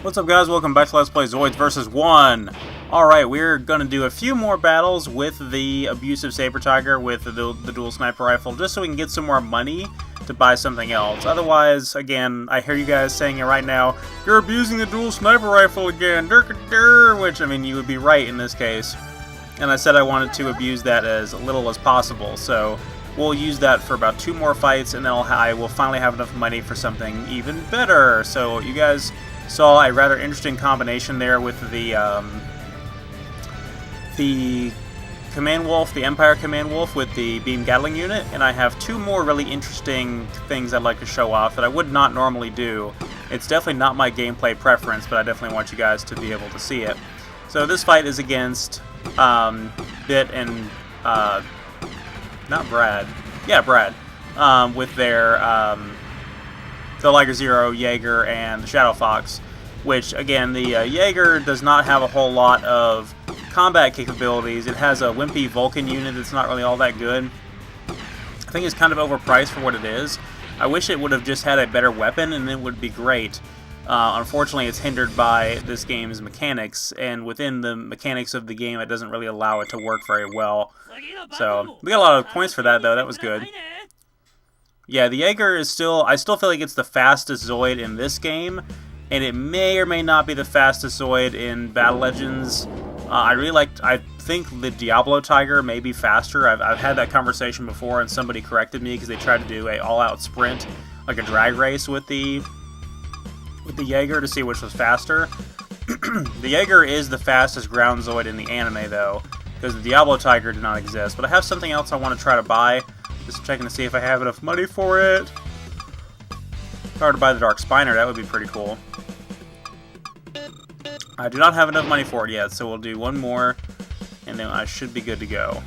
What's up, guys? Welcome back to Let's Play Zoids vs. One. Alright, we're going to do a few more battles with the abusive saber tiger with the dual sniper rifle, just so we can get some more money to buy something else. Otherwise, again, I hear you guys saying it right now, you're abusing the dual sniper rifle again, which, I mean, you would be right in this case. And I said I wanted to abuse that as little as possible, so we'll use that for about 2 more fights, and then I will finally have enough money for something even better. So you guys saw a rather interesting combination there with the Command Wolf, the Empire Command Wolf with the Beam Gatling Unit, and I have 2 more really interesting things I'd like to show off that I would not normally do. It's definitely not my gameplay preference, but I definitely want you guys to be able to see it. So this fight is against Bit and not Brad. Yeah, Brad. With their the Liger Zero, Jaeger, and the Shadow Fox, which, again, the Jaeger does not have a whole lot of combat capabilities. It has a wimpy Vulcan unit that's not really all that good. I think it's kind of overpriced for what it is. I wish it would have just had a better weapon, and it would be great. Unfortunately, it's hindered by this game's mechanics, and within the mechanics of the game, it doesn't really allow it to work very well. So, we got a lot of points for that, though. That was good. Yeah, the Jaeger is still... I still feel like it's the fastest Zoid in this game, and it may or may not be the fastest Zoid in Battle Legends. I think the Diablo Tiger may be faster. I've had that conversation before, and somebody corrected me because they tried to do a all-out sprint, like a drag race with the Jaeger to see which was faster. The Jaeger is the fastest ground Zoid in the anime, though, because the Diablo Tiger did not exist. But I have something else I want to try to buy. Just checking to see if I have enough money for it. If I were to buy the Dark Spiner, that would be pretty cool. I do not have enough money for it yet, so we'll do one more, and then I should be good to go.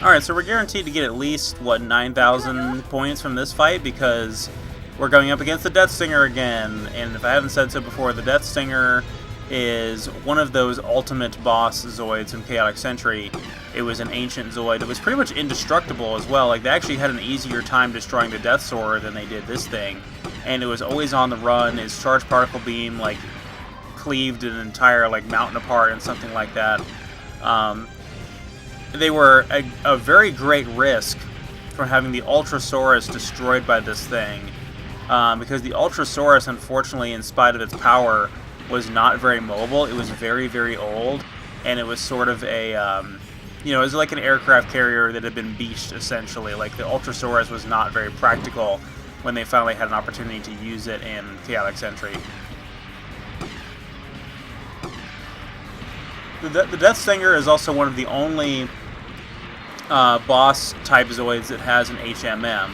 Alright, so we're guaranteed to get at least, what, 9,000 points from this fight, because we're going up against the Death Stinger again. And if I haven't said so before, the Death Stinger is one of those ultimate boss Zoids from Chaotic Century. It was an ancient Zoid. It was pretty much indestructible as well. Like, they actually had an easier time destroying the Death Sword than they did this thing. And it was always on the run. Its charged particle beam, like, cleaved an entire, like, mountain apart and something like that. They were a very great risk from having the Ultrasaurus destroyed by this thing. Because the Ultrasaurus, unfortunately, in spite of its power, was not very mobile. It was very, very old, and it was sort of a, you know, it was like an aircraft carrier that had been beached, essentially. Like, the Ultrasaurus was not very practical when they finally had an opportunity to use it in Chaotic Century. The Death Stinger is also one of the only boss-type Zoids that has an HMM.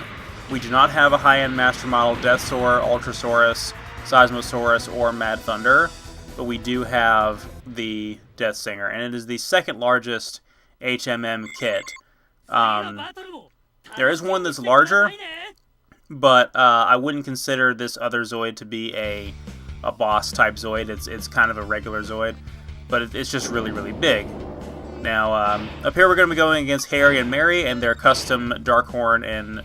We do not have a high-end Master Model Deathsaur, Ultrasaurus, Seismosaurus, or Mad Thunder, but we do have the Death Stinger, and it is the second largest HMM kit. There is one that's larger, but I wouldn't consider this other Zoid to be a boss-type Zoid. It's kind of a regular Zoid, but it's just really, really big. Now, up here we're going to be going against Harry and Mary and their custom Darkhorn and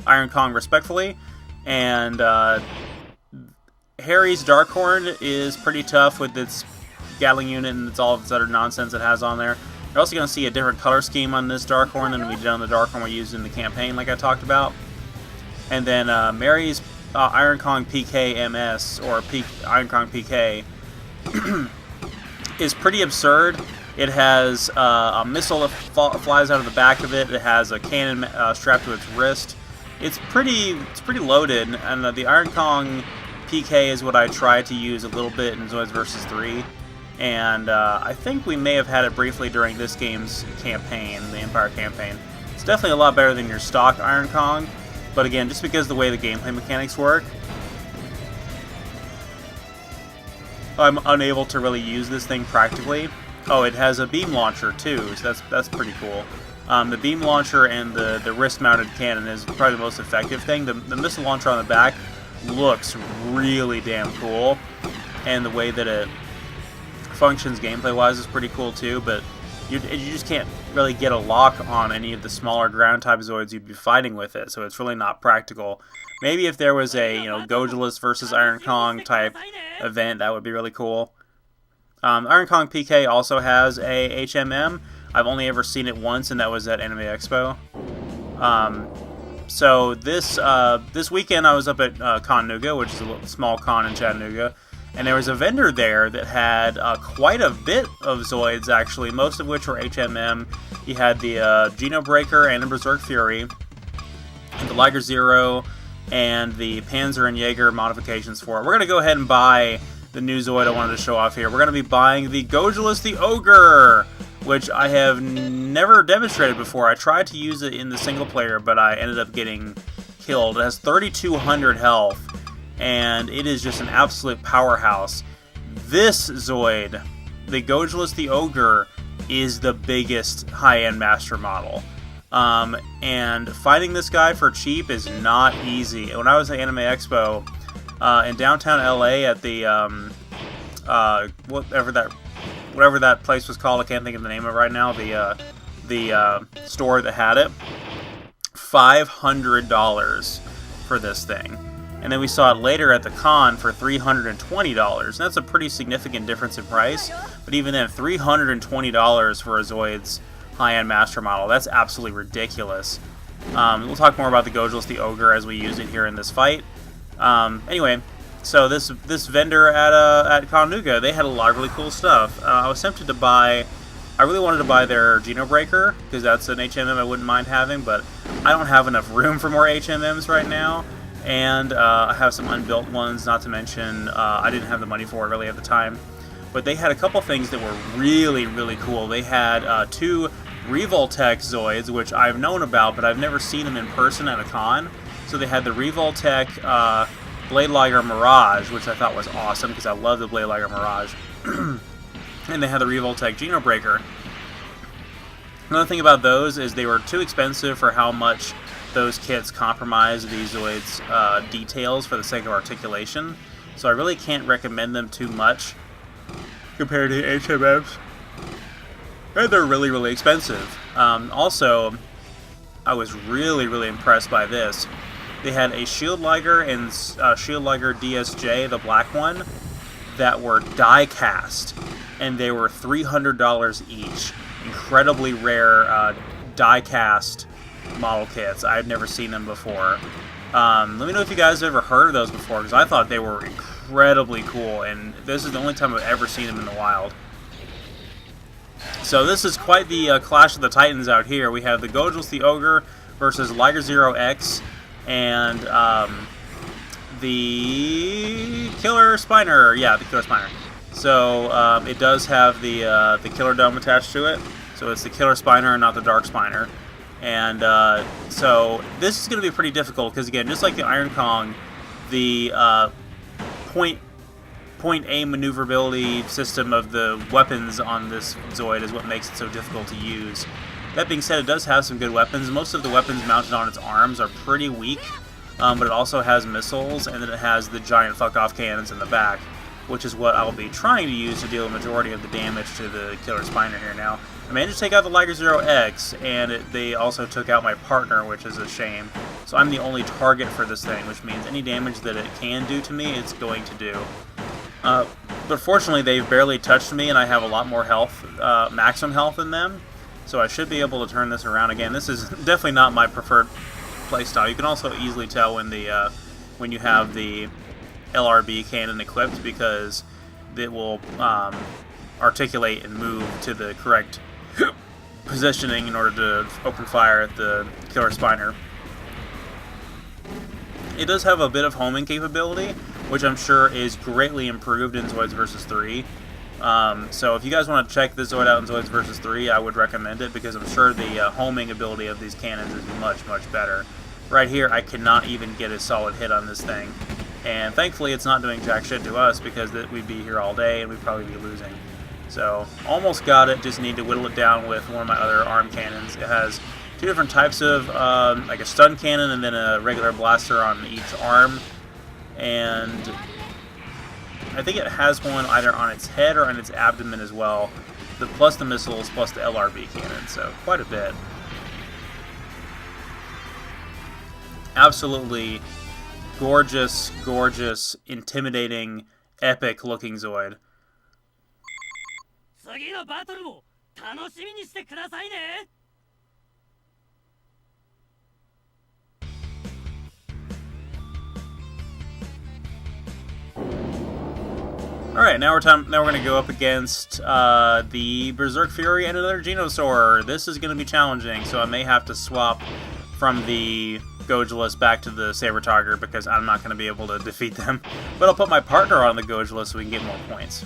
Iron Kong, respectively, and Harry's Darkhorn is pretty tough with its Gatling unit and all of its other nonsense it has on there. You're also going to see a different color scheme on this Darkhorn than we did on the Darkhorn we used in the campaign, like I talked about. And then Mary's Iron Kong PK-MS, or Iron Kong PK, is pretty absurd. It has a missile that flies out of the back of it. It has a cannon strapped to its wrist. It's pretty loaded, and the Iron Kong PK is what I tried to use a little bit in Zoids vs. 3, and I think we may have had it briefly during this game's campaign, the Empire campaign. It's definitely a lot better than your stock Iron Kong, but again, just because of the way the gameplay mechanics work, I'm unable to really use this thing practically. Oh, it has a beam launcher too, so that's pretty cool. The beam launcher and the wrist-mounted cannon is probably the most effective thing. The missile launcher on the back looks really damn cool, and the way that it functions gameplay-wise is pretty cool too, but you just can't really get a lock on any of the smaller ground-type Zoids you'd be fighting with it, so it's really not practical. Maybe if there was a, Gojulas versus Iron Kong type event, that would be really cool. Iron Kong PK also has a HMM. I've only ever seen it once, and that was at Anime Expo. So this weekend I was up at Chattanooga, which is a little small con in Chattanooga, and there was a vendor there that had quite a bit of Zoids, actually, most of which were HMM. He had the Geno Breaker and the Berserk Fury, and the Liger Zero, and the Panzer and Jaeger modifications for it. We're going to go ahead and buy the new Zoid I wanted to show off here. We're going to be buying the Gojulas The Ogre, which I have never demonstrated before. I tried to use it in the single player, but I ended up getting killed. It has 3,200 health, and it is just an absolute powerhouse. This Zoid, the Gojulas The Ogre, is the biggest high-end master model. And finding this guy for cheap is not easy. When I was at Anime Expo in downtown LA at the whatever that place was called, I can't think of the name of it right now, the store that had it, $500 for this thing. And then we saw it later at the con for $320. And that's a pretty significant difference in price. But even then, $320 for a Zoid's high-end master model, that's absolutely ridiculous. We'll talk more about the Gojulas The Ogre as we use it here in this fight. Anyway, so this vendor at Chattanooga, they had a lot of really cool stuff. I was tempted to buy, I really wanted to buy their Geno Breaker, because that's an HMM I wouldn't mind having, but I don't have enough room for more HMMs right now. And I have some unbuilt ones, not to mention I didn't have the money for it really at the time. But they had a couple things that were really, really cool. They had two Revoltech Zoids, which I've known about, but I've never seen them in person at a con. So they had the Revoltech Blade Liger Mirage, which I thought was awesome, because I love the Blade Liger Mirage. And they had the Revoltech Geno Breaker. Another thing about those is they were too expensive for how much those kits compromise the Zoid's details for the sake of articulation. So I really can't recommend them too much compared to HMMs. And they're really, really expensive. Also, I was really, really impressed by this. They had a Shield Liger and Shield Liger DSJ, the black one, that were die cast, and they were $300 each. Incredibly rare die cast model kits. I had never seen them before. Let me know if you guys have ever heard of those before, because I thought they were incredibly cool, and this is the only time I've ever seen them in the wild. So this is quite the Clash of the Titans out here. We have the Gojulas The Ogre versus Liger Zero X and the Killer Spiner. Yeah, the Killer Spiner. So it does have the Killer Dome attached to it. So it's the Killer Spiner and not the Dark Spiner. And so this is going to be pretty difficult because, again, just like the Iron Kong, the point A maneuverability system of the weapons on this Zoid is what makes it so difficult to use. That being said, it does have some good weapons. Most of the weapons mounted on its arms are pretty weak, but it also has missiles, and then it has the giant fuck-off cannons in the back, which is what I'll be trying to use to deal the majority of the damage to the Killer Spiner here now. I managed to take out the Liger Zero X, and they also took out my partner, which is a shame. So I'm the only target for this thing, which means any damage that it can do to me, it's going to do. But fortunately, they've barely touched me, and I have a lot more health, maximum health than them. So I should be able to turn this around again. This is definitely not my preferred playstyle. You can also easily tell when you have the LRB cannon equipped, because it will articulate and move to the correct positioning in order to open fire at the Killer Spiner. It does have a bit of homing capability, which I'm sure is greatly improved in Zoids vs. 3. So if you guys want to check this Zoid out in Zoids vs. 3, I would recommend it, because I'm sure the homing ability of these cannons is much, much better. Right here, I cannot even get a solid hit on this thing. And thankfully, it's not doing jack shit to us, because we'd be here all day and we'd probably be losing. So, almost got it, just need to whittle it down with one of my other arm cannons. It has two different types of, like a stun cannon and then a regular blaster on each arm. And I think it has one either on its head or on its abdomen as well. plus the missiles plus the LRV cannon, so quite a bit. Absolutely gorgeous, gorgeous, intimidating, epic-looking Zoid. Alright, now we're gonna go up against the Berserk Fury and another Genosaur. This is gonna be challenging, so I may have to swap from the Gojulas back to the Saber Tiger because I'm not gonna be able to defeat them. But I'll put my partner on the Gojula so we can get more points.